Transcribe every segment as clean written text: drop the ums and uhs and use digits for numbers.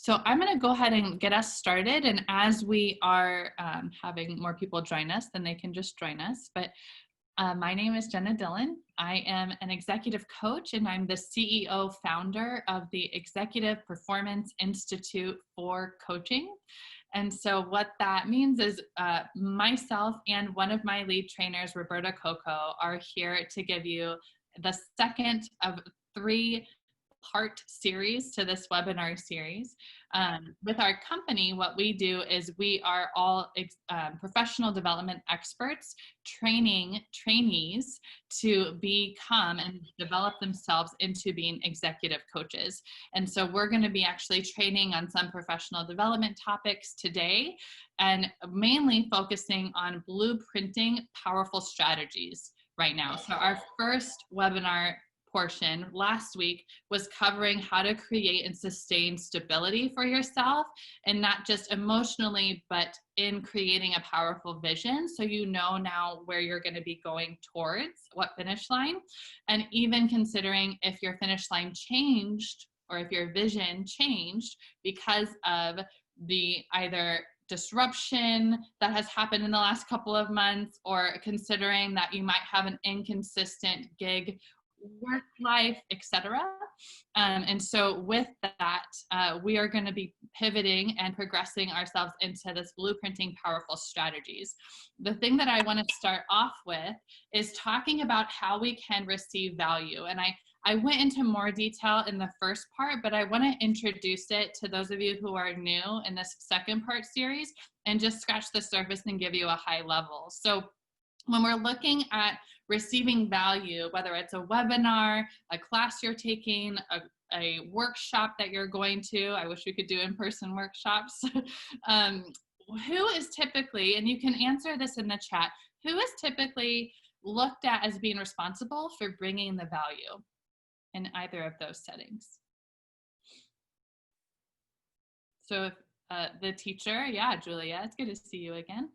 So I'm going to go ahead and get us started. And as we are having more people join us, then they can just join us. But my name is Jenna Dillon. I am an executive coach, and I'm the CEO founder of the Executive Performance Institute for Coaching. And so what that means is myself and one of my lead trainers, Roberta Coco, are here to give you the second of 3-part series to this webinar series. With our company, what we do is we are all professional development experts training trainees to become and develop themselves into being executive coaches. And so we're going to be actually training on some professional development topics today, and mainly focusing on blueprinting powerful strategies right now. So our first webinar portion last week was covering how to create and sustain stability for yourself, and not just emotionally, but in creating a powerful vision. So you know now where you're going to be going towards, what finish line, and even considering if your finish line changed or if your vision changed because of the either disruption that has happened in the last couple of months, or considering that you might have an inconsistent gig work life, etc. And so with that, we are going to be pivoting and progressing ourselves into this blueprinting powerful strategies. The thing that I want to start off with is talking about how we can receive value. And I went into more detail in the first part, but I want to introduce it to those of you who are new in this second part series and just scratch the surface and give you a high level. So when we're looking at receiving value, whether it's a webinar, a class you're taking, a workshop that you're going to, I wish we could do in-person workshops, who is typically, and you can answer this in the chat, who is typically looked at as being responsible for bringing the value in either of those settings? So if the teacher, yeah, Julia, it's good to see you again.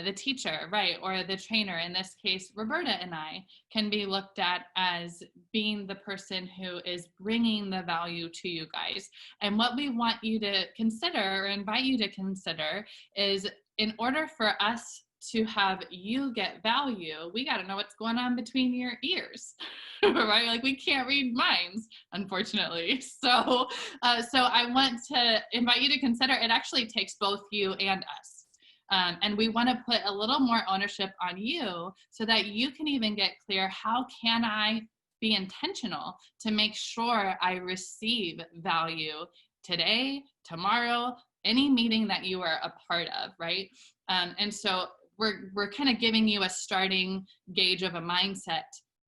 The teacher, right, or the trainer, in this case, Roberta and I, can be looked at as being the person who is bringing the value to you guys. And what we want you to consider, or invite you to consider, is in order for us to have you get value, we got to know what's going on between your ears, right? Like, we can't read minds, unfortunately. So I want to invite you to consider it actually takes both you and us. And we want to put a little more ownership on you so that you can even get clear, how can I be intentional to make sure I receive value today, tomorrow, any meeting that you are a part of, right? And so we're kind of giving you a starting gauge of a mindset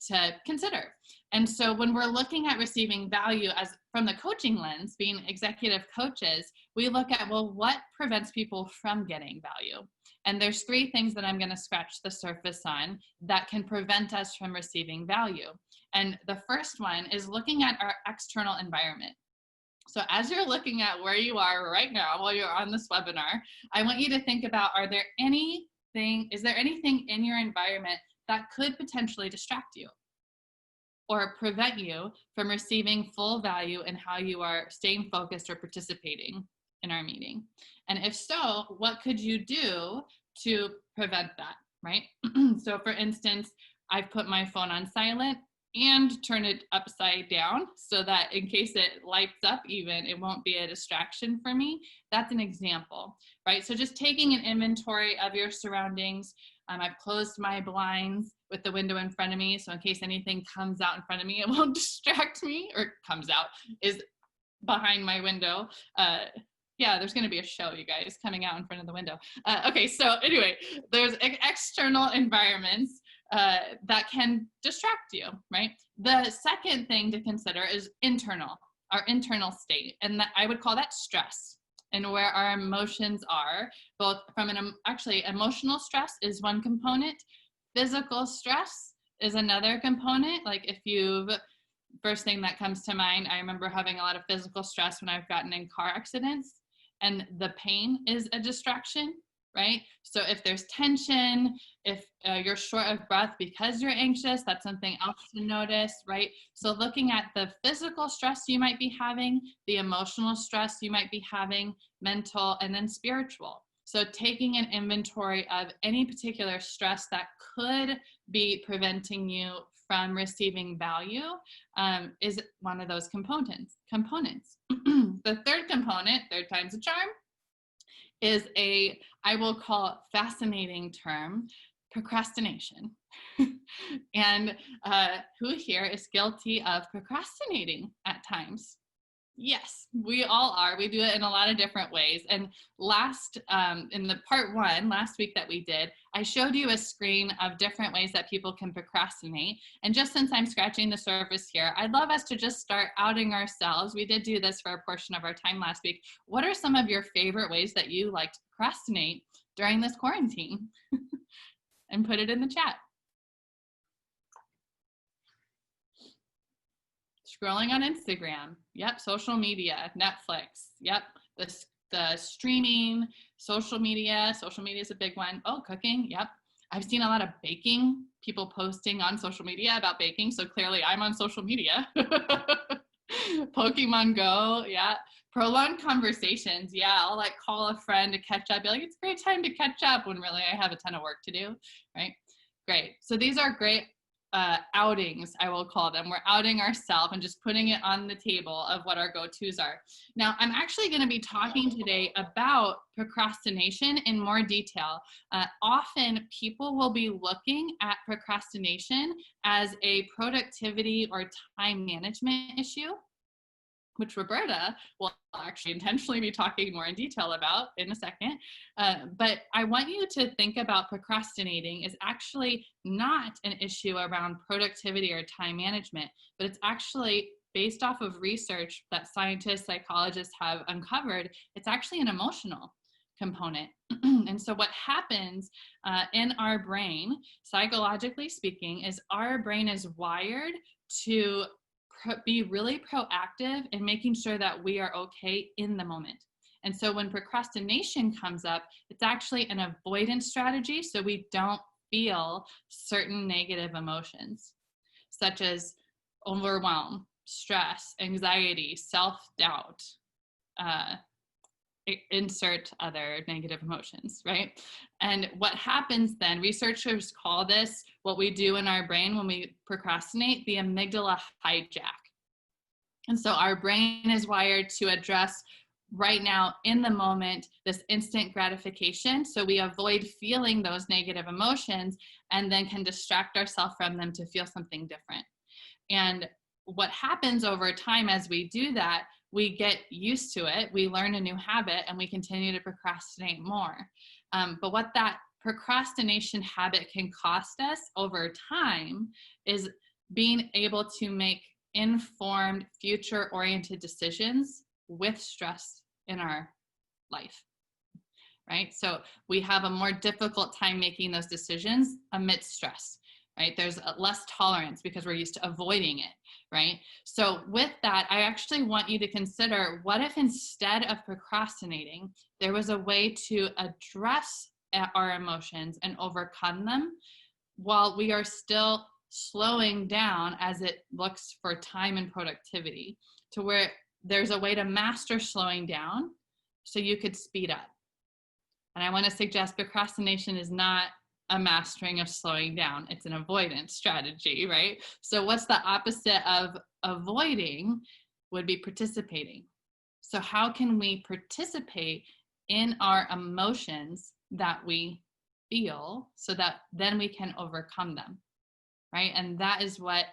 to consider. And so when we're looking at receiving value as from the coaching lens, being executive coaches, we look at, well, what prevents people from getting value? And there's 3 things that I'm going to scratch the surface on that can prevent us from receiving value. And the first one is looking at our external environment. So as you're looking at where you are right now while you're on this webinar, I want you to think about, is there anything in your environment that could potentially distract you or prevent you from receiving full value in how you are staying focused or participating in our meeting? And if so, what could you do to prevent that, right? So for instance, I've put my phone on silent and turn it upside down so that in case it lights up even, it won't be a distraction for me. That's an example, right? So just taking an inventory of your surroundings. I've closed my blinds with the window in front of me, so in case anything comes out in front of me, it won't distract me, or comes out, is behind my window. Yeah, there's going to be a show, you guys, coming out in front of the window. Okay, so anyway, there's external environments that can distract you, right? The second thing to consider is our internal state, and I would call that stress, and where our emotions are, both from actually emotional stress is one component, physical stress is another component. Like first thing that comes to mind, I remember having a lot of physical stress when I've gotten in car accidents, and the pain is a distraction. right? So if there's tension, if you're short of breath because you're anxious, that's something else to notice, right? So looking at the physical stress you might be having, the emotional stress you might be having, mental, and then spiritual. So taking an inventory of any particular stress that could be preventing you from receiving value is one of those components. The third component, third time's a charm, is I will call fascinating term, procrastination. And who here is guilty of procrastinating at times? Yes, we all are. We do it in a lot of different ways. And in the part one, last week that we did, I showed you a screen of different ways that people can procrastinate. And just since I'm scratching the surface here, I'd love us to just start outing ourselves. We did do this for a portion of our time last week. What are some of your favorite ways that you like to procrastinate during this quarantine? And put it in the chat. Scrolling on Instagram. Yep. Social media, Netflix. Yep. The streaming, social media. Social media is a big one. Oh, cooking. Yep. I've seen a lot of baking, people posting on social media about baking. So clearly I'm on social media. Pokemon Go. Yeah. Prolonged conversations. Yeah. I'll like call a friend to catch up. Be like, it's a great time to catch up when really I have a ton of work to do. Right. Great. So these are great outings, I will call them. We're outing ourselves and just putting it on the table of what our go-tos are. Now, I'm actually going to be talking today about procrastination in more detail. Often people will be looking at procrastination as a productivity or time management issue, which Roberta will actually intentionally be talking more in detail about in a second. But I want you to think about procrastinating is actually not an issue around productivity or time management, but it's actually based off of research that scientists, psychologists have uncovered. It's actually an emotional component. And so what happens in our brain, psychologically speaking, is our brain is wired to be really proactive in making sure that we are okay in the moment. And so when procrastination comes up, it's actually an avoidance strategy so we don't feel certain negative emotions, such as overwhelm, stress, anxiety, self-doubt, insert other negative emotions, right? And what happens then, researchers call this, what we do in our brain when we procrastinate, the amygdala hijack. And so our brain is wired to address right now in the moment, this instant gratification. So we avoid feeling those negative emotions and then can distract ourselves from them to feel something different. And what happens over time as we do that, we get used to it, we learn a new habit, and we continue to procrastinate more. But what that procrastination habit can cost us over time is being able to make informed, future-oriented decisions with stress in our life, right? So we have a more difficult time making those decisions amidst stress, right? There's less tolerance because we're used to avoiding it, right? So with that, I actually want you to consider, what if instead of procrastinating, there was a way to address our emotions and overcome them while we are still slowing down as it looks for time and productivity, to where there's a way to master slowing down so you could speed up. And I want to suggest procrastination is not a mastering of slowing down. It's an avoidance strategy, right? So what's the opposite of avoiding would be participating. So how can we participate in our emotions that we feel so that then we can overcome them, right? And that is what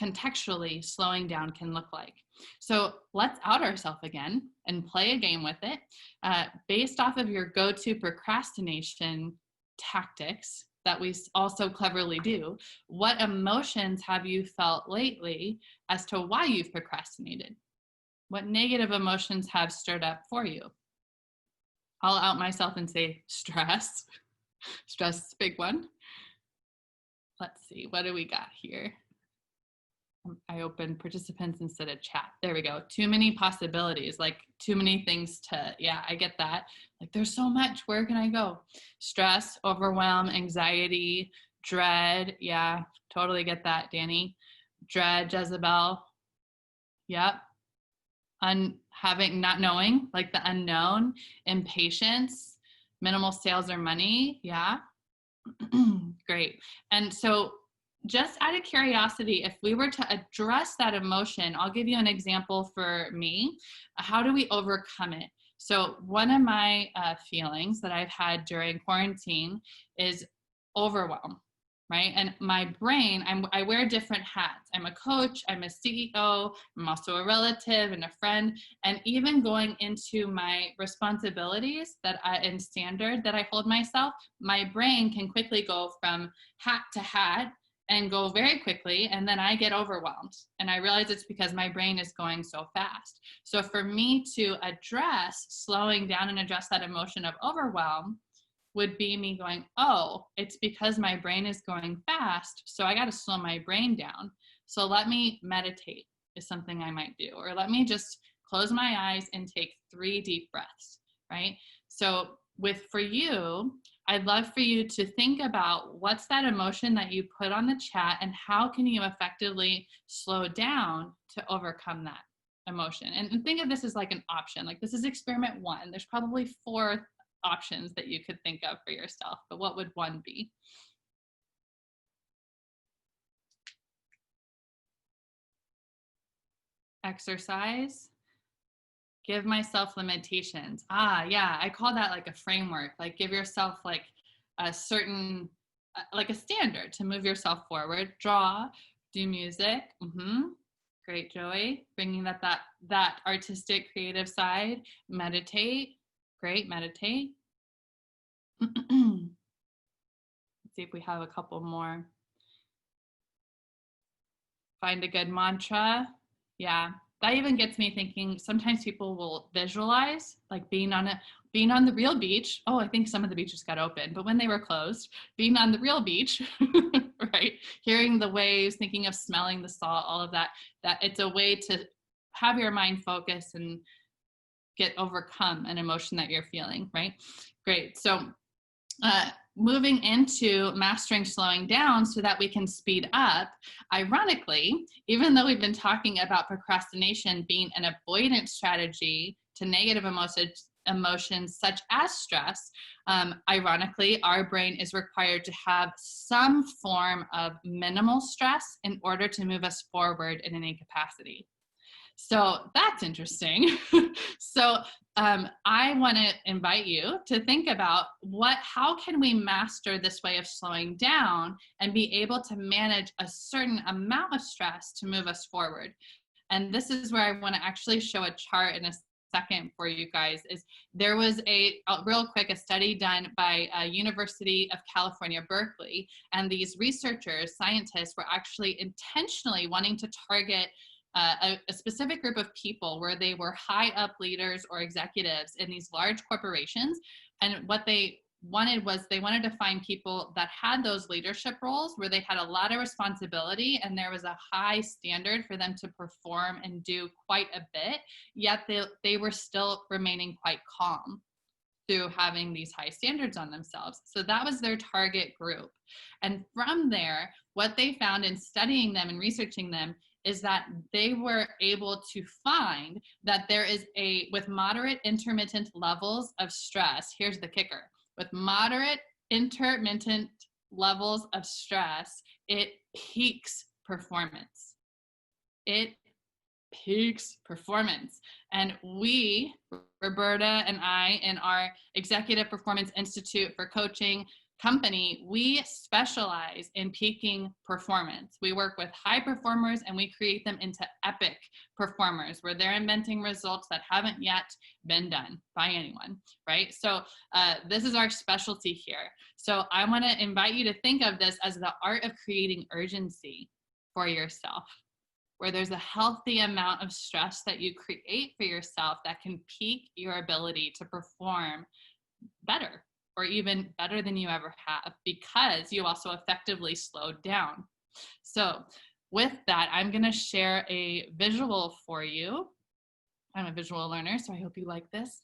contextually slowing down can look like. So let's out ourselves again and play a game with it. Based off of your go-to procrastination tactics that we also cleverly do, what emotions have you felt lately as to why you've procrastinated? What negative emotions have stirred up for you? I'll out myself and say stress. Stress is a big one. Let's see, what do we got here? I opened participants instead of chat. There we go. Too many possibilities, like too many things to, yeah, I get that. Like there's so much, where can I go? Stress, overwhelm, anxiety, dread. Yeah, totally get that, Danny. Dread, Jezebel. Yep. Not knowing, like the unknown, impatience, minimal sales or money. Yeah. Great. And so just out of curiosity, if we were to address that emotion, I'll give you an example for me. How do we overcome it? So one of my feelings that I've had during quarantine is overwhelm, right? And my brain, I wear different hats. I'm a coach, I'm a CEO, I'm also a relative and a friend. And even going into my responsibilities and standard that I hold myself, my brain can quickly go from hat to hat and go very quickly, and then I get overwhelmed. And I realize it's because my brain is going so fast. So for me to address slowing down and address that emotion of overwhelm would be me going, oh, it's because my brain is going fast, so I got to slow my brain down. So let me meditate is something I might do, or let me just close my eyes and take 3 deep breaths, right? So for you, I'd love for you to think about what's that emotion that you put on the chat, and how can you effectively slow down to overcome that emotion. And think of this as like an option. Like this is experiment 1. There's probably 4 options that you could think of for yourself, but what would 1 be? Exercise. Give myself limitations. Yeah, I call that like a framework. Like give yourself like a certain, like a standard to move yourself forward. Draw, do music. Great, Joey. Bringing that artistic, creative side. Meditate. Great, meditate. Let's see if we have a couple more. Find a good mantra. Yeah, that even gets me thinking. Sometimes people will visualize like being on the real beach. Oh, I think some of the beaches got open, but when they were closed, being on the real beach, right? Hearing the waves, thinking of smelling the salt, all of that it's a way to have your mind focus and overcome an emotion that you're feeling, right? Great. So moving into mastering slowing down so that we can speed up. Ironically, even though we've been talking about procrastination being an avoidance strategy to negative emotions such as stress, ironically, our brain is required to have some form of minimal stress in order to move us forward in any capacity. So that's interesting. So I want to invite you to think about how can we master this way of slowing down and be able to manage a certain amount of stress to move us forward. And this is where I want to actually show a chart in a second for you guys. There was a study done by University of California, Berkeley, and these researchers, scientists, were actually intentionally wanting to target a specific group of people where they were high up leaders or executives in these large corporations. And what they wanted to find people that had those leadership roles where they had a lot of responsibility and there was a high standard for them to perform and do quite a bit, yet they were still remaining quite calm through having these high standards on themselves. So that was their target group. And from there, what they found in studying them and researching them is that they were able to find that there is with moderate intermittent levels of stress, here's the kicker, with moderate intermittent levels of stress, it peaks performance. It peaks performance. And we, Roberta and I, in our Executive Performance Institute for Coaching company, we specialize in peaking performance. We work with high performers and we create them into epic performers where they're inventing results that haven't yet been done by anyone, right? So this is our specialty here. So I want to invite you to think of this as the art of creating urgency for yourself, where there's a healthy amount of stress that you create for yourself that can peak your ability to perform better, or even better than you ever have, because you also effectively slowed down. So with that, I'm going to share a visual for you. I'm a visual learner, so I hope you like this,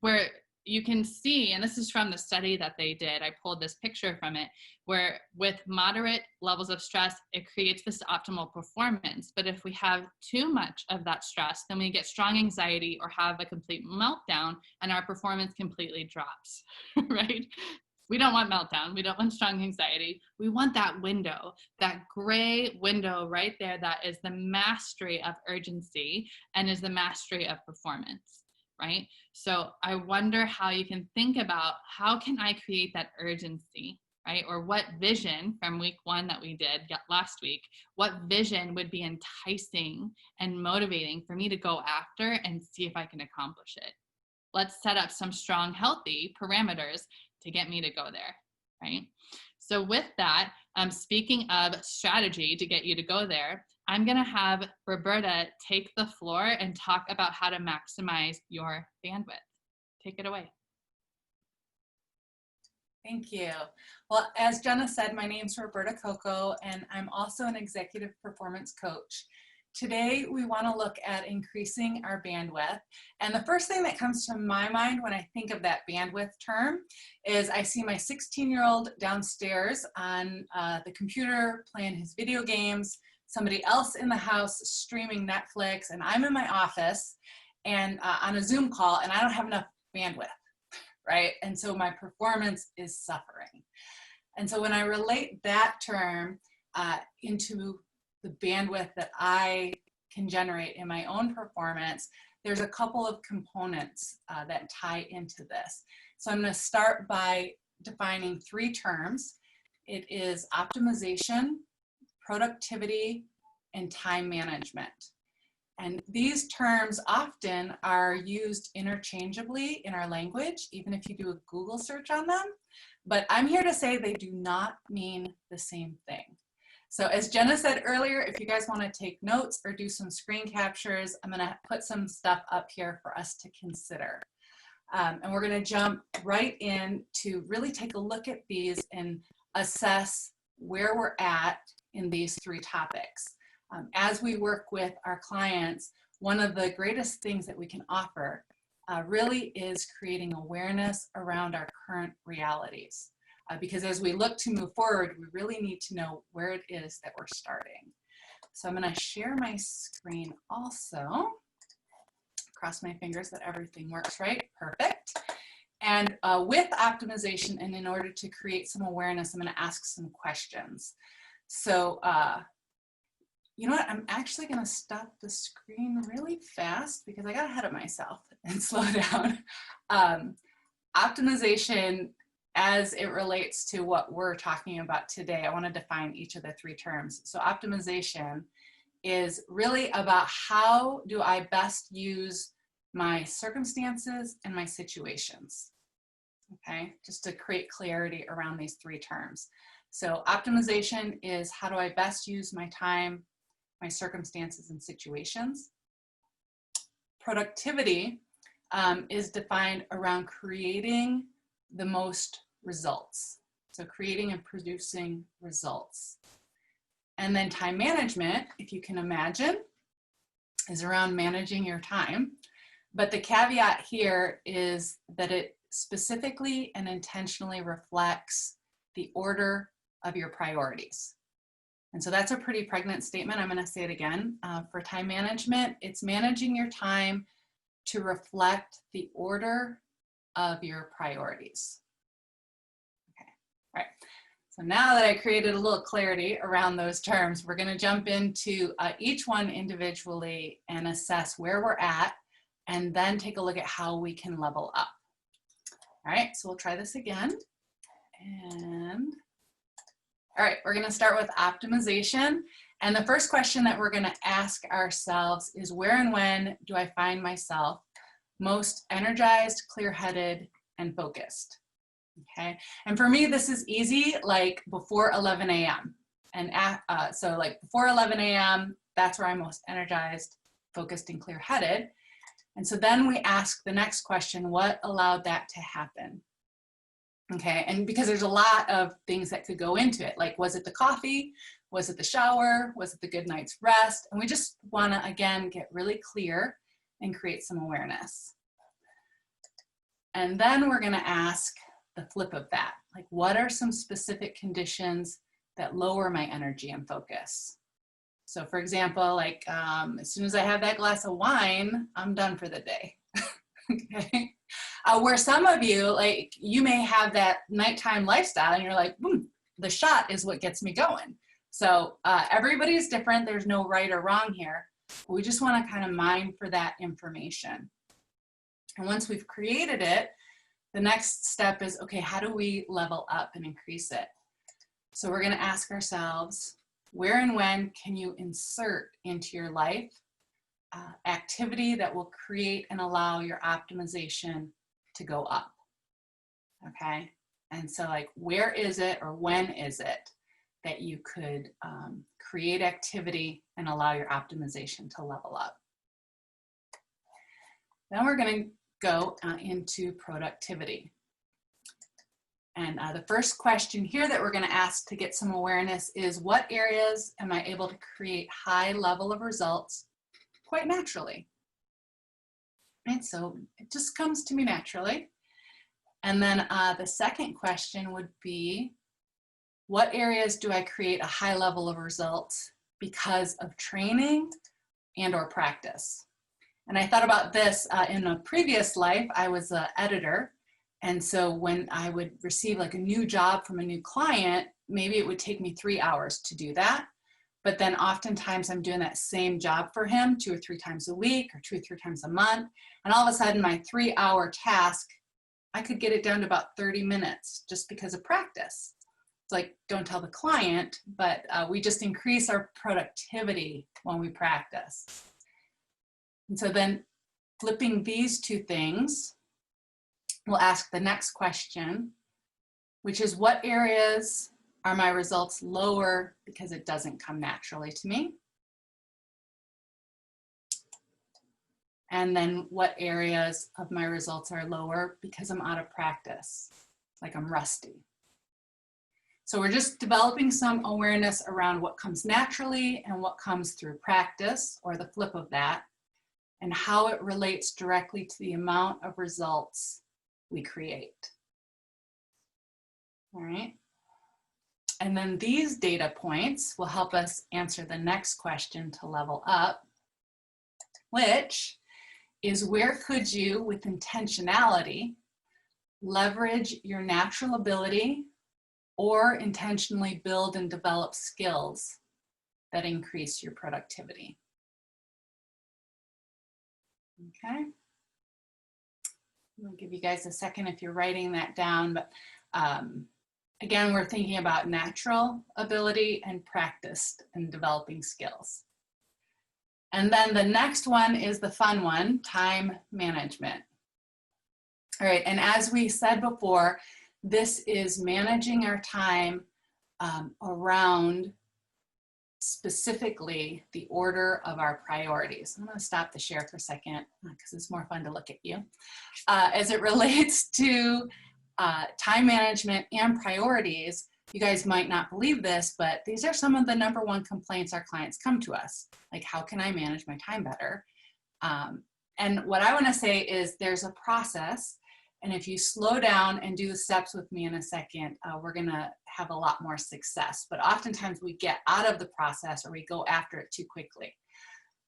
where you can see, and this is from the study that they did, I pulled this picture from it, where with moderate levels of stress, it creates this optimal performance. But if we have too much of that stress, then we get strong anxiety or have a complete meltdown, and our performance completely drops, right? We don't want meltdown. We don't want strong anxiety. We want that window, that gray window right there that is the mastery of urgency and is the mastery of performance, right? So I wonder how you can think about, how can I create that urgency, right? Or what vision from week 1 that we did last week, what vision would be enticing and motivating for me to go after and see if I can accomplish it? Let's set up some strong, healthy parameters to get me to go there, right? So with that, speaking of strategy to get you to go there, I'm gonna have Roberta take the floor and talk about how to maximize your bandwidth. Take it away. Thank you. Well, as Jenna said, my name's Roberta Coco, and I'm also an executive performance coach. Today, we want to look at increasing our bandwidth. And the first thing that comes to my mind when I think of that bandwidth term is I see my 16-year-old downstairs on the computer playing his video games, somebody else in the house streaming Netflix, and I'm in my office and on a Zoom call, and I don't have enough bandwidth, right? And so my performance is suffering. And so when I relate that term into the bandwidth that I can generate in my own performance, there's a couple of components that tie into this. So I'm going to start by defining 3 terms. It is optimization, productivity, and time management. And these terms often are used interchangeably in our language, even if you do a Google search on them. But I'm here to say they do not mean the same thing. So as Jenna said earlier, if you guys want to take notes or do some screen captures, I'm going to put some stuff up here for us to consider. And we're going to jump right in to really take a look at these and assess where we're at in these 3 topics. As we work with our clients, one of the greatest things that we can offer really is creating awareness around our current realities. Because as we look to move forward, we really need to know where it is that we're starting. So I'm going to share my screen also. Cross my fingers that everything works right. Perfect. And with optimization, and in order to create some awareness, I'm going to ask some questions. So you know what? I'm actually going to stop the screen really fast because I got ahead of myself and slow down. Optimization, as it relates to what we're talking about today, I want to define each of the 3 terms. So optimization is really about how do I best use my circumstances and my situations, okay? Just to create clarity around these 3 terms. So optimization is how do I best use my time, my circumstances and situations. Productivity is defined around creating the most results. So creating and producing results. And then time management, if you can imagine, is around managing your time. But the caveat here is that it specifically and intentionally reflects the order of your priorities. And so that's a pretty pregnant statement. I'm going to say it again. For time management, it's managing your time to reflect the order of your priorities. Okay, all right. So now that I created a little clarity around those terms, we're going to jump into each one individually and assess where we're at, and then take a look at how we can level up. All right, so we'll try this again. And all right, we're going to start with optimization. And the first question that we're going to ask ourselves is, where and when do I find myself most energized, clear-headed, and focused? Okay, and for me, this is easy, like before 11 a.m. And so like before 11 a.m., that's where I'm most energized, focused, and clear-headed. And so then we ask the next question, what allowed that to happen? Okay, and because there's a lot of things that could go into it, like was it the coffee? Was it the shower? Was it the good night's rest? And we just wanna, again, get really clear and create some awareness. And then we're gonna ask the flip of that. Like, what are some specific conditions that lower my energy and focus? So for example, like as soon as I have that glass of wine, I'm done for the day. Okay. Where some of you, like you may have that nighttime lifestyle and you're like, boom, the shot is what gets me going. So everybody's different. There's no right or wrong here. We just want to kind of mine for that information. And once we've created it, the next step is, okay, how do we level up and increase it? So we're going to ask ourselves, where and when can you insert into your life activity that will create and allow your optimization to go up? Okay, and so like, where is it or when is it that you could create activity and allow your optimization to level up? Then we're going to go into productivity. And the first question here that we're going to ask to get some awareness is, what areas am I able to create high level of results quite naturally? And so it just comes to me naturally. And then the second question would be, what areas do I create a high level of results because of training and or practice? And I thought about this in a previous life. I was an editor. And so when I would receive like a new job from a new client, maybe it would take me 3 hours to do that. But then oftentimes I'm doing that same job for him 2 or 3 times a week or 2 or 3 times a month. And all of a sudden my 3-hour task, I could get it down to about 30 minutes just because of practice. It's like, don't tell the client, but we just increase our productivity when we practice. And so then flipping these two things, we'll ask the next question, which is, what areas are my results lower because it doesn't come naturally to me? And then what areas of my results are lower because I'm out of practice, like I'm rusty? So we're just developing some awareness around what comes naturally and what comes through practice, or the flip of that, and how it relates directly to the amount of results we create. All right. And then these data points will help us answer the next question to level up, which is, where could you, with intentionality, leverage your natural ability or intentionally build and develop skills that increase your productivity? Okay. I'll give you guys a second if you're writing that down, but again, we're thinking about natural ability and practiced and developing skills. And then the next one is the fun one, time management. All right, and as we said before, this is managing our time around specifically the order of our priorities. I'm going to stop the share for a second because it's more fun to look at you. As it relates to time management and priorities, you guys might not believe this, but these are some of the #1 complaints our clients come to us. Like, how can I manage my time better? And what I want to say is there's a process. And if you slow down and do the steps with me in a second, we're going to have a lot more success. But oftentimes we get out of the process or we go after it too quickly.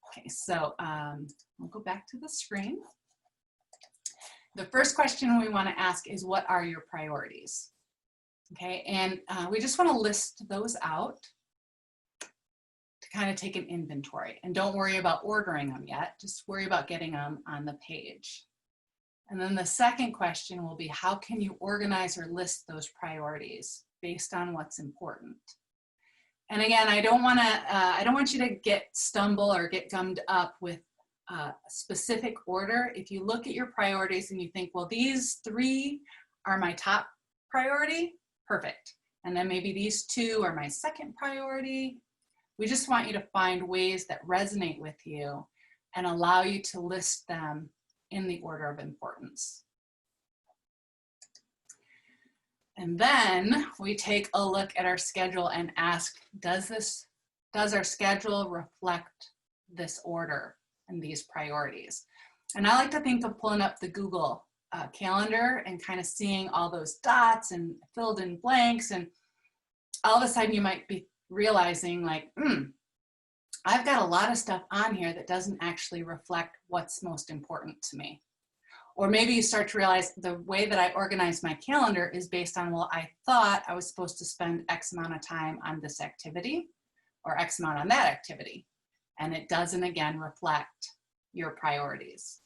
Okay, so we'll go back to the screen. The first question we want to ask is, what are your priorities? Okay, and we just want to list those out to kind of take an inventory. And don't worry about ordering them yet. Just worry about getting them on the page. And then the second question will be, how can you organize or list those priorities based on what's important? And again, I don't want you to stumble or get gummed up with a specific order. If you look at your priorities and you think, well, these 3 are my top priority, perfect. And then maybe these 2 are my second priority. We just want you to find ways that resonate with you and allow you to list them in the order of importance. And then we take a look at our schedule and ask, does our schedule reflect this order and these priorities? And I like to think of pulling up the Google calendar and kind of seeing all those dots and filled in blanks, and all of a sudden you might be realizing like, I've got a lot of stuff on here that doesn't actually reflect what's most important to me. Or maybe you start to realize the way that I organize my calendar is based on, well, I thought I was supposed to spend X amount of time on this activity or X amount on that activity. And it doesn't, again, reflect your priorities.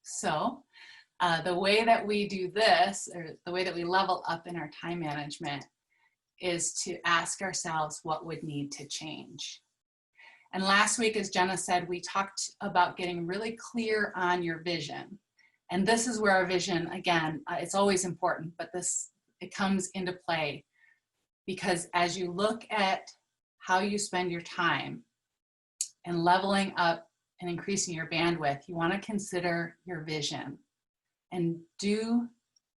So the way that we do this, or the way that we level up in our time management, is to ask ourselves what would need to change. And last week, as Jenna said, we talked about getting really clear on your vision. And this is where our vision, again, it's always important, but it comes into play because as you look at how you spend your time and leveling up and increasing your bandwidth, you want to consider your vision. And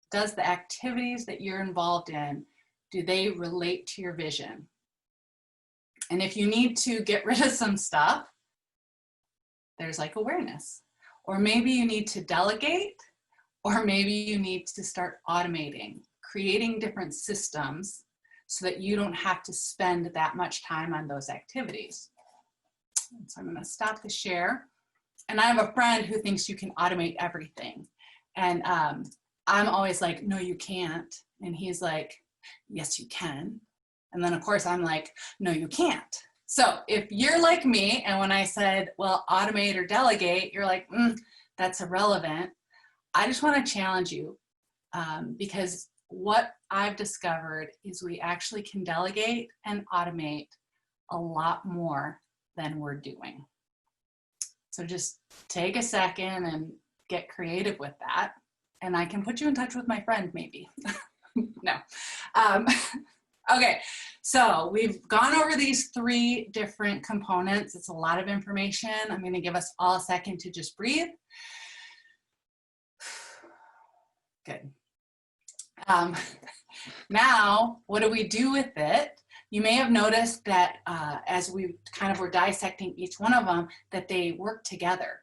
does the activities that you're involved in, do they relate to your vision? And if you need to get rid of some stuff, there's like awareness. Or maybe you need to delegate, or maybe you need to start automating, creating different systems so that you don't have to spend that much time on those activities. So I'm going to stop the share. And I have a friend who thinks you can automate everything. And I'm always like, no, you can't. And he's like, yes, you can. And then of course I'm like, no, you can't. So if you're like me, and when I said, well, automate or delegate, you're like, that's irrelevant. I just want to challenge you because what I've discovered is we actually can delegate and automate a lot more than we're doing. So just take a second and get creative with that. And I can put you in touch with my friend maybe. No. Okay, so we've gone over these 3 different components. It's a lot of information. I'm going to give us all a second to just breathe. Good. Now, what do we do with it? You may have noticed that as we kind of were dissecting each one of them, that they work together.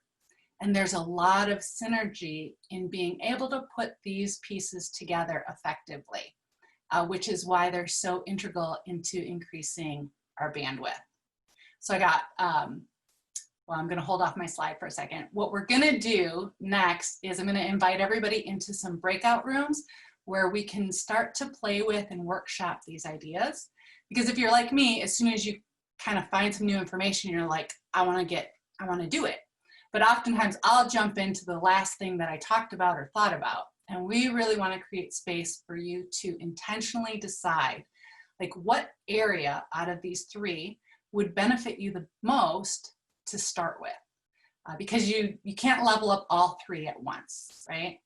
And there's a lot of synergy in being able to put these pieces together effectively. Which is why they're so integral into increasing our bandwidth. So I got, well, I'm going to hold off my slide for a second. What we're going to do next is I'm going to invite everybody into some breakout rooms where we can start to play with and workshop these ideas. Because if you're like me, as soon as you kind of find some new information, you're like, I want to do it. But oftentimes I'll jump into the last thing that I talked about or thought about. And we really want to create space for you to intentionally decide, like, what area out of these 3 would benefit you the most to start with. Because you can't level up all 3 at once, right?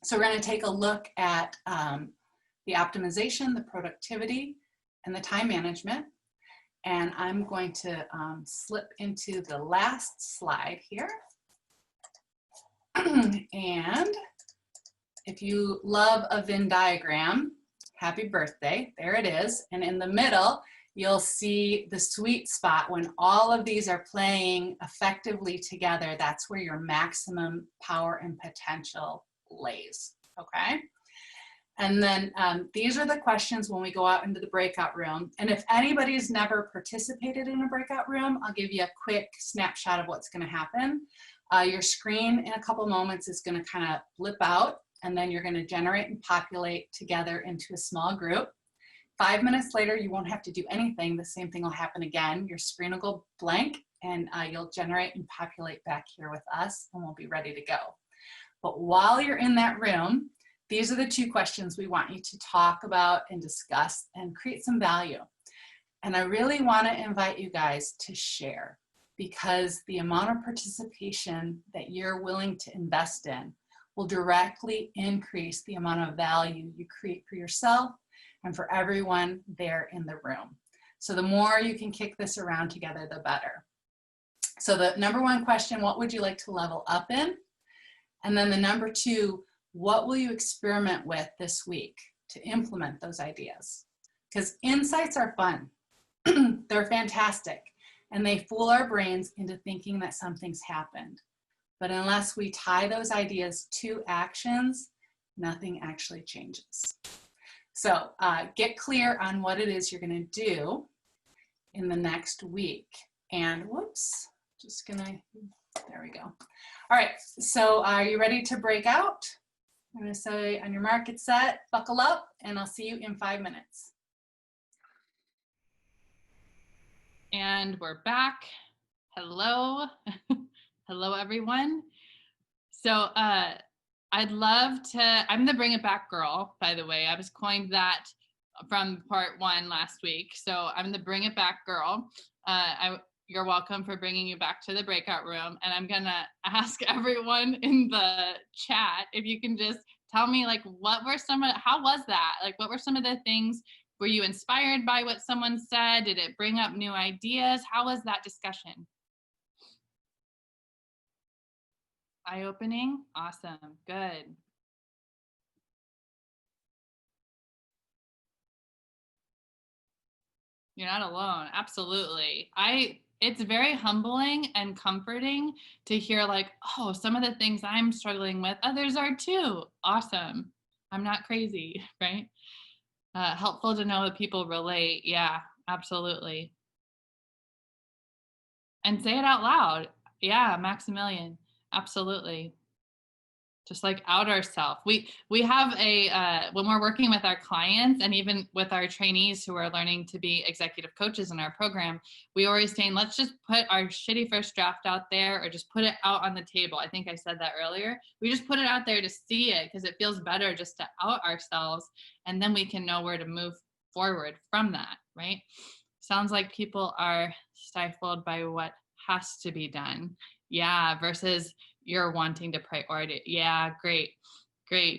So we're going to take a look at the optimization, the productivity, and the time management. And I'm going to slip into the last slide here. And if you love a Venn diagram, happy birthday, there it is. And in the middle, you'll see the sweet spot when all of these are playing effectively together. That's where your maximum power and potential lays, okay? And then these are the questions when we go out into the breakout room. And if anybody's never participated in a breakout room, I'll give you a quick snapshot of what's gonna happen. Your screen in a couple moments is gonna kind of blip out, and then you're going to generate and populate together into a small group. 5 minutes later, you won't have to do anything. The same thing will happen again. Your screen will go blank, and you'll generate and populate back here with us, and we'll be ready to go. But while you're in that room, these are the 2 questions we want you to talk about and discuss and create some value. And I really want to invite you guys to share, because the amount of participation that you're willing to invest in will directly increase the amount of value you create for yourself and for everyone there in the room. So the more you can kick this around together, the better. So the number 1 question, what would you like to level up in? And then the number 2, What will you experiment with this week to implement those ideas? Because insights are fun. They're fantastic. And they fool our brains into thinking that something's happened. But unless we tie those ideas to actions, nothing actually changes. So get clear on what it is you're going to do in the next week. And whoops, just gonna, there we go. All right, so are you ready to break out? I'm gonna say on your mark, get set, buckle up, and I'll see you in 5 minutes. And we're back. Hello. Hello, everyone. So I'd love to, I'm the Bring It Back girl, by the way. I was coined that from part 1 last week. So I'm the Bring It Back girl. You're welcome for bringing you back to the breakout room. And I'm gonna ask everyone in the chat if you can just tell me, like, how was that? Like, what were some of the things? Were you inspired by what someone said? Did it bring up new ideas? How was that discussion? Eye-opening? Awesome, good. You're not alone, absolutely. It's very humbling and comforting to hear, like, oh, some of the things I'm struggling with, others are too. Awesome. I'm not crazy, right? Helpful to know that people relate. Yeah, absolutely. And say it out loud. Yeah, Maximilian, absolutely. Just like out ourselves. We have when we're working with our clients and even with our trainees who are learning to be executive coaches in our program, we always saying, let's just put our shitty first draft out there, or just put it out on the table. I think I said that earlier. We just put it out there to see it, because it feels better just to out ourselves, and then we can know where to move forward from that, right? Sounds like people are stifled by what has to be done. Yeah, versus you're wanting to prioritize. Yeah, great,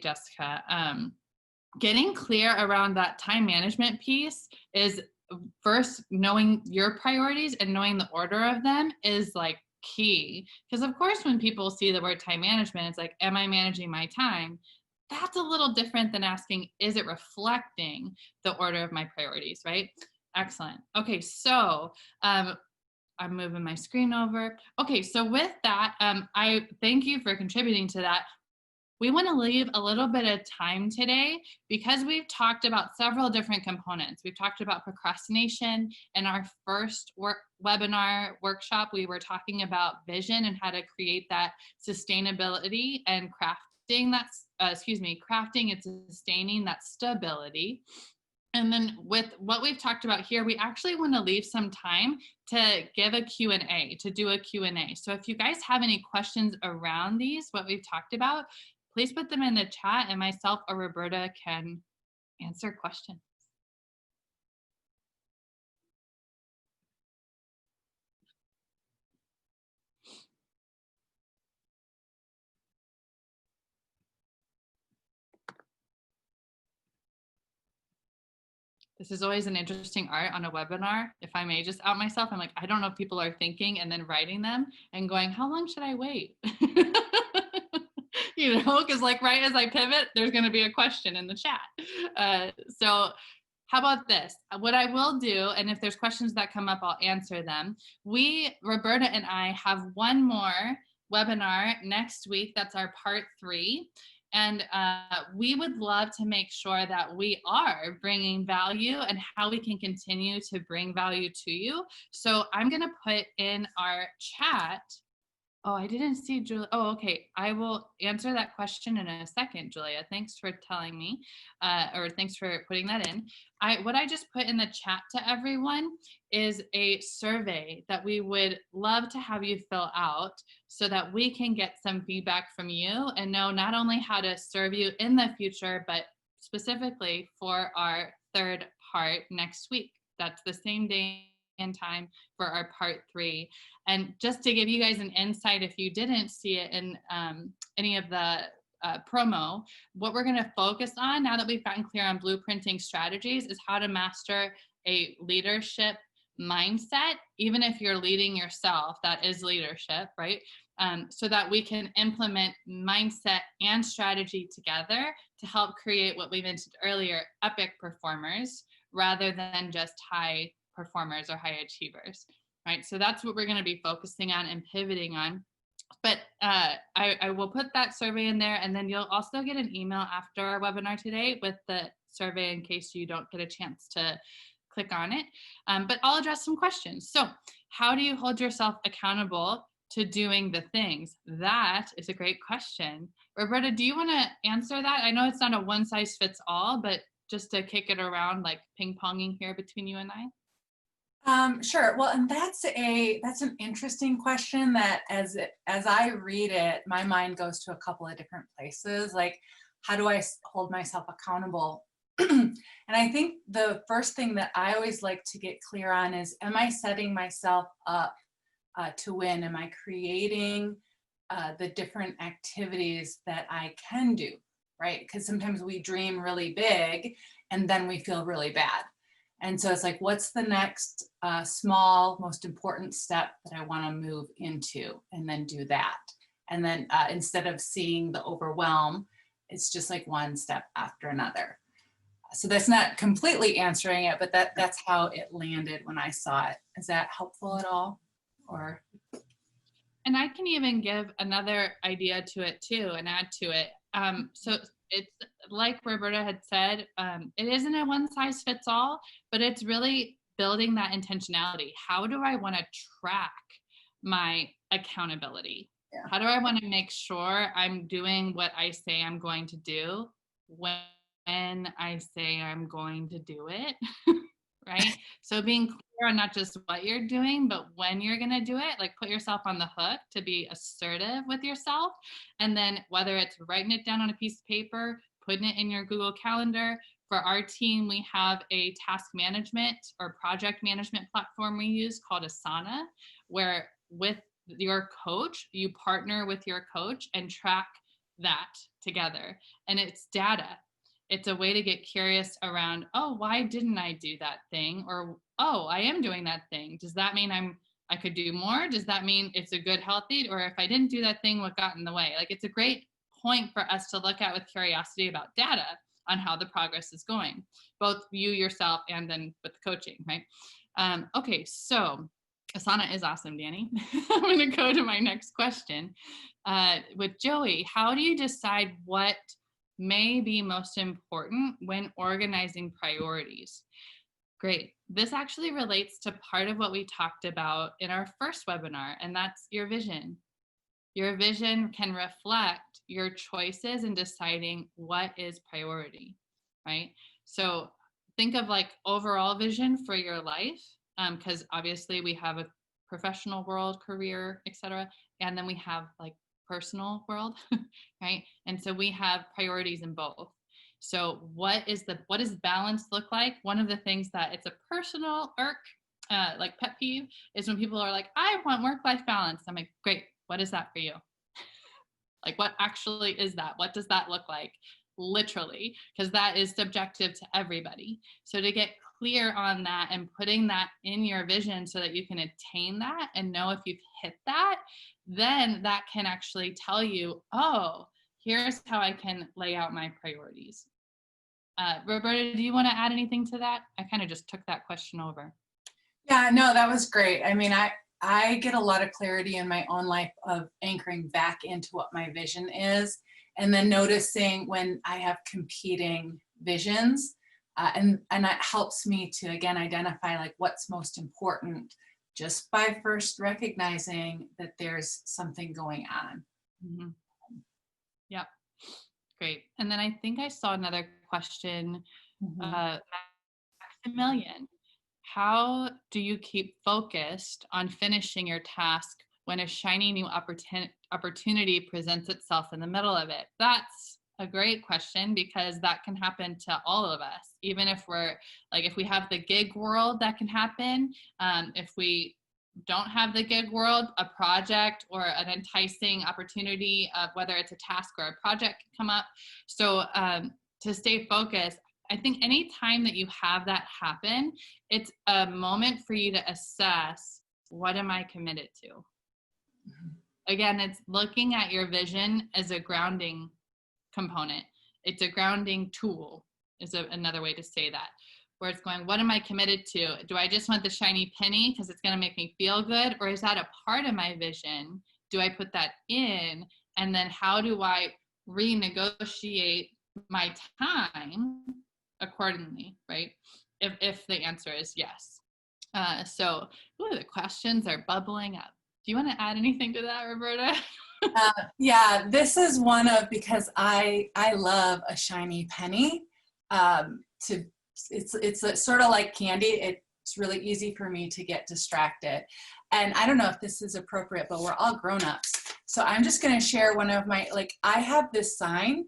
Jessica. Getting clear around that time management piece is first knowing your priorities and knowing the order of them is like key. Because of course, when people see the word time management, it's like, am I managing my time? That's a little different than asking, is it reflecting the order of my priorities, right? Excellent. Okay, so I'm moving my screen over. Okay, so with that, I thank you for contributing to that. We want to leave a little bit of time today because we've talked about several different components. We've talked about procrastination. In our first webinar workshop, we were talking about vision and how to create that sustainability and crafting that, crafting and sustaining that stability. And then with what we've talked about here, we actually want to leave some time to give a Q&A, to do a Q&A. So if you guys have any questions around these, what we've talked about, please put them in the chat and myself or Roberta can answer questions. This is always an interesting art on a webinar. If I may just out myself, I'm like, I don't know if people are thinking and then writing them and going, how long should I wait? You know, because like right as I pivot, there's going to be a question in the chat. So how about this? What I will do, and if there's questions that come up, I'll answer them. Roberta and I have one more webinar next week. That's our part 3. And we would love to make sure that we are bringing value and how we can continue to bring value to you. So I'm going to put in our chat. Oh, I didn't see Julia. Oh, okay. I will answer that question in a second, Julia. Thanks for telling me, or thanks for putting that in. What I just put in the chat to everyone is a survey that we would love to have you fill out so that we can get some feedback from you and know not only how to serve you in the future, but specifically for our 3rd part next week. That's the same day and time for our part 3. And just to give you guys an insight, if you didn't see it in any of the promo, what we're going to focus on now that we've gotten clear on blueprinting strategies is how to master a leadership mindset. Even if you're leading yourself, that is leadership, right? so that we can implement mindset and strategy together to help create what we mentioned earlier, epic performers, rather than just high performers or high achievers, right? So that's what we're going to be focusing on and pivoting on. But I will put that survey in there, and then you'll also get an email after our webinar today with the survey in case you don't get a chance to click on it. But I'll address some questions. So how do you hold yourself accountable to doing the things? That is a great question. Roberta, do you want to answer that? I know it's not a one size fits all, but just to kick it around, like ping ponging here between you and I. Sure. Well, and that's an interesting question that as I read it, my mind goes to a couple of different places. Like, how do I hold myself accountable? And I think the first thing that I always like to get clear on is, am I setting myself up to win? Am I creating the different activities that I can do, right? Because sometimes we dream really big and then we feel really bad. And so it's like, what's the next small, most important step that I want to move into, and then do that. And then instead of seeing the overwhelm, it's just like one step after another. So that's not completely answering it, but that's how it landed when I saw it. Is that helpful at all? Or? And I can even give another idea to it too and add to it. So it's like Roberta had said, it isn't a one size fits all, but it's really building that intentionality. How do I want to track my accountability? Yeah. How do I want to make sure I'm doing what I say I'm going to do when I say I'm going to do it? Right? So being clear on not just what you're doing, but when you're going to do it, like put yourself on the hook to be assertive with yourself. And then whether it's writing it down on a piece of paper, putting it in your Google Calendar. For our team, we have a task management or project management platform we use called Asana, where with your coach, you partner with your coach and track that together. And it's data. It's a way to get curious around, oh, why didn't I do that thing? Or, oh, I am doing that thing. Does that mean I could do more? Does that mean it's a good healthy? Or if I didn't do that thing, what got in the way? Like, it's a great point for us to look at with curiosity about data on how the progress is going, both you yourself and then with the coaching, right? Okay, so Asana is awesome, Danny. I'm going to go to my next question. With Joey, how do you decide what may be most important when organizing priorities? Great. This actually relates to part of what we talked about in our first webinar, and that's your vision. Your vision can reflect your choices in deciding what is priority, right? So think of like overall vision for your life, because obviously we have a professional world, career, etc., and then we have like personal world, right? And so we have priorities in both. So what does balance look like? One of the things that it's a personal like pet peeve is when people are like, I want work-life balance. I'm like, great. What is that for you? Like, what actually is that? What does that look like? Literally, because that is subjective to everybody. So to get clear on that and putting that in your vision so that you can attain that and know if you've hit that, then that can actually tell you, oh, here's how I can lay out my priorities. Roberta, do you want to add anything to that? I kind of just took that question over. Yeah, no, that was great. I mean, I get a lot of clarity in my own life of anchoring back into what my vision is, and then noticing when I have competing visions, and that helps me to, again, identify like what's most important just by first recognizing that there's something going on. Mm-hmm. Yep. Great. And then I think I saw another question, Maximilian. How do you keep focused on finishing your task when a shiny new opportunity presents itself in the middle of it? That's a great question, because that can happen to all of us. Even if if we have the gig world, that can happen. If we don't have the gig world, a project or an enticing opportunity, whether it's a task or a project, can come up. So to stay focused, I think any time that you have that happen, it's a moment for you to assess, what am I committed to? again, it's looking at your vision as a grounding component. It's a grounding tool is another way to say that, where it's going, what am I committed to? Do I just want the shiny penny because it's going to make me feel good? Or is that a part of my vision? Do I put that in? And then how do I renegotiate my time accordingly, right? If the answer is yes. So the questions are bubbling up. Do you want to add anything to that, Roberta? Yeah, this is one of, because I love a shiny penny. It's sort of like candy. It's really easy for me to get distracted. And I don't know if this is appropriate, but we're all grown-ups. So I'm just going to share one of my, I have this sign.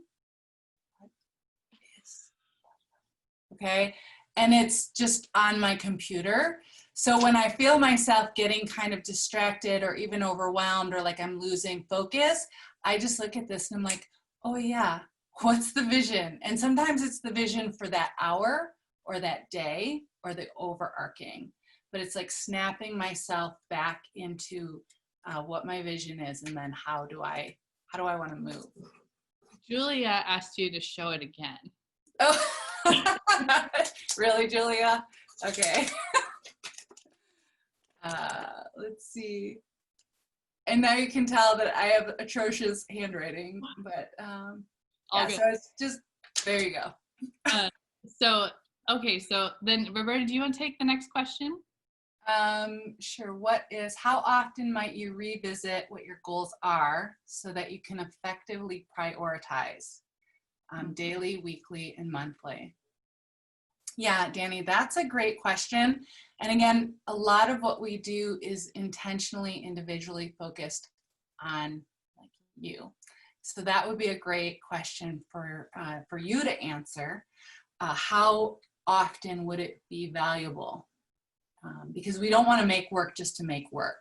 Okay. And it's just on my computer. So when I feel myself getting kind of distracted or even overwhelmed or like I'm losing focus, I just look at this and I'm like, oh yeah, what's the vision? And sometimes it's the vision for that hour or that day or the overarching, but it's like snapping myself back into what my vision is, and then how do I want to move? Julia asked you to show it again. Oh, really, Julia? Okay. Let's see. And now you can tell that I have atrocious handwriting, but yeah, so it's just, there you go. Okay, so then Roberta, do you want to take the next question? Sure. How often might you revisit what your goals are so that you can effectively prioritize daily, weekly, and monthly? Yeah, Danny, that's a great question. And again, a lot of what we do is intentionally, individually focused on you. So that would be a great question for you to answer. How often would it be valuable? Because we don't want to make work just to make work,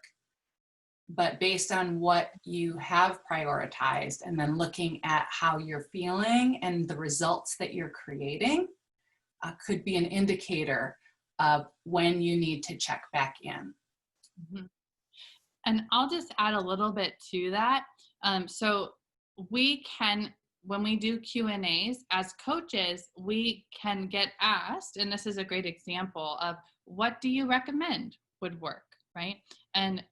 but based on what you have prioritized and then looking at how you're feeling and the results that you're creating could be an indicator of when you need to check back in. Mm-hmm. And I'll just add a little bit to that. So we can, when we do Q&As as coaches, we can get asked, and this is a great example of what do you recommend would work, right? And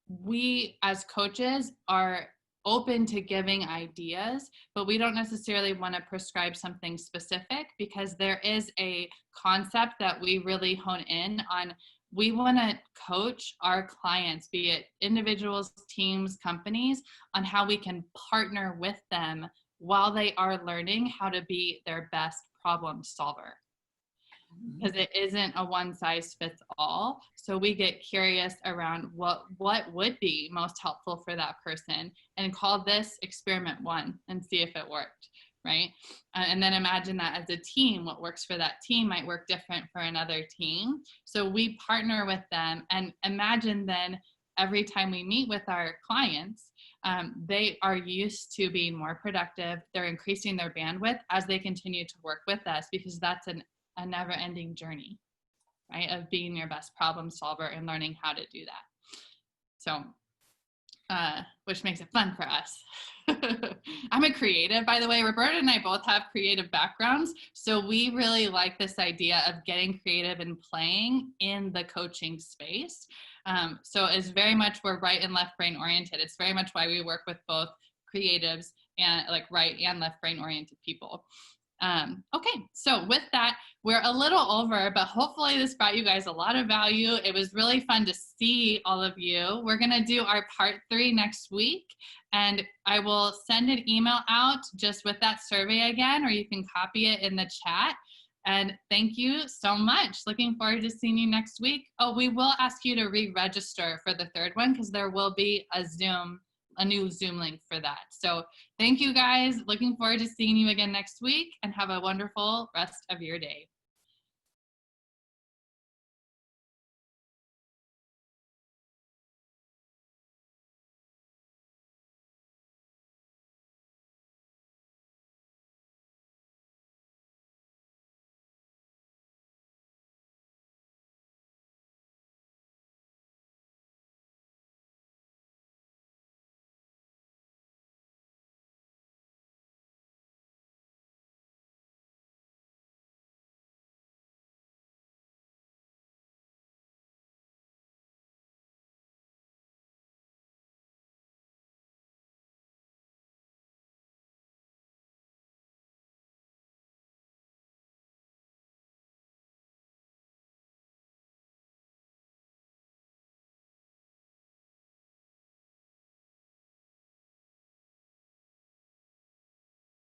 we as coaches are open to giving ideas, but we don't necessarily want to prescribe something specific, because there is a concept that we really hone in on. We want to coach our clients, be it individuals, teams, companies, on how we can partner with them while they are learning how to be their best problem solver. Because it isn't a one size fits all. So we get curious around what would be most helpful for that person, and call this experiment 1 and see if it worked, right? And then imagine that as a team, what works for that team might work different for another team. So we partner with them, and imagine then every time we meet with our clients, they are used to being more productive. They're increasing their bandwidth as they continue to work with us, because that's a never-ending journey, right, of being your best problem solver and learning how to do that. So, which makes it fun for us. I'm a creative, by the way. Roberta and I both have creative backgrounds, so we really like this idea of getting creative and playing in the coaching space. So it's very much, we're right and left brain oriented. It's very much why we work with both creatives and right and left brain oriented people. Okay, so with that, we're a little over, but hopefully this brought you guys a lot of value. It was really fun to see all of you. We're going to do our part 3 next week, and I will send an email out just with that survey again, or you can copy it in the chat. And thank you so much. Looking forward to seeing you next week. Oh, we will ask you to re-register for the 3rd one, because there will be a new Zoom link for that. So thank you guys. Looking forward to seeing you again next week, and have a wonderful rest of your day.